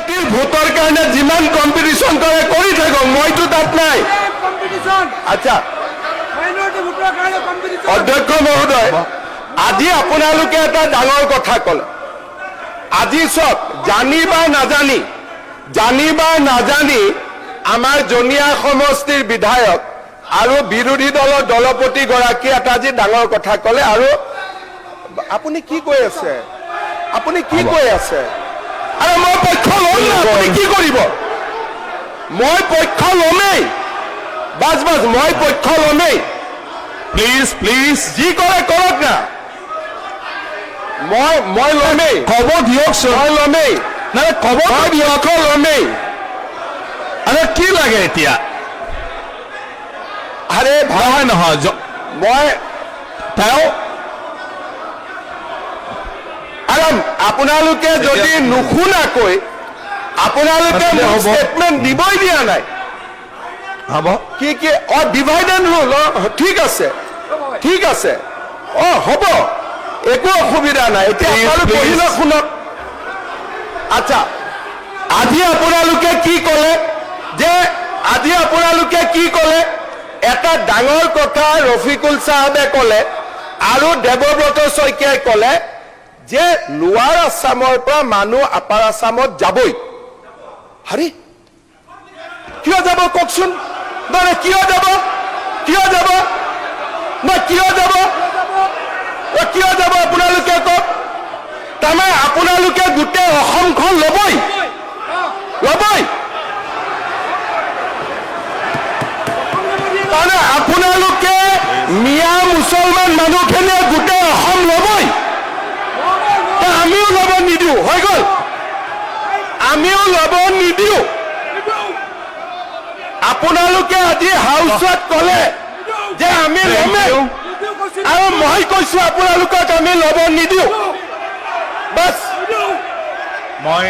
পাৰ্টিৰ ভোটৰ কাৰণে যিমান কম্পিটিশ্যন কৰে কৰি থাকক, মইতো তাত নাই। আচ্ছা অধ্যক্ষ মহোদয়, আজি আপোনালোকে এটা ডাঙৰ কথা ক'লে। আজি চব জানি বা নাজানি আমাৰ জনিয়া সমষ্টিৰ বিধায়ক আৰু বিৰোধী দলৰ দলপতি গৰাকী এটা আজি ডাঙৰ কথা ক'লে। আৰু আপুনি কি কৈ আছে? আৰে মই পক্ষ ল'ম না, আপুনি কি কৰিব? মই পক্ষ ল'মেই, বাছ মই পক্ষ ল'মেই। প্লিজ যি কৰে কৰক না, মই ল'মেই। ক'ব দিয়কচোন, মই ল'মেই। নাই ক'ব দিয়ক, ল'মেই। আৰে কি লাগে এতিয়া? আৰে নহয় মই তেওঁ আপোনালোকে যদি নুশুনাকৈ আপোনালোকে ষ্টেটমেণ্ট দিবই দিয়া নাই। হ'ব কি ডিভাইডেড ৰুল, ঠিক আছে হ'ব, একো অসুবিধা নাই। এতিয়া আপোনালোক পঢ়িলে শুনক। আচ্ছা আজি আপোনালোকে কি ক'লে এটা ডাঙৰ কথা ৰফিকুল চাহাবে ক'লে আৰু দেৱব্ৰত শইকীয়াই ক'লে যে লোৱাৰ আছামৰ পৰা মানুহ আপাৰ আছামত যাবই। হাৰি কিয় যাব কওকচোন? কিয় যাব আপোনালোকে কওক। তাৰমানে আপোনালোকে গোটেই অসমখন ল'বই। তাৰমানে আপোনালোকে মিয়া মুছলমান মানুহখিনিয়ে গোটেই অসম ল'বই। আমিও ল'ব নিদিওঁ, হৈ গ'ল। আমিও ল'ব নিদিওঁ। আপোনালোকে আজি হাউচত ক'লে যে আমি ল'মেই, আৰু মই কৈছো আপোনালোকক আমি ল'ব নিদিওঁ। বাছ মই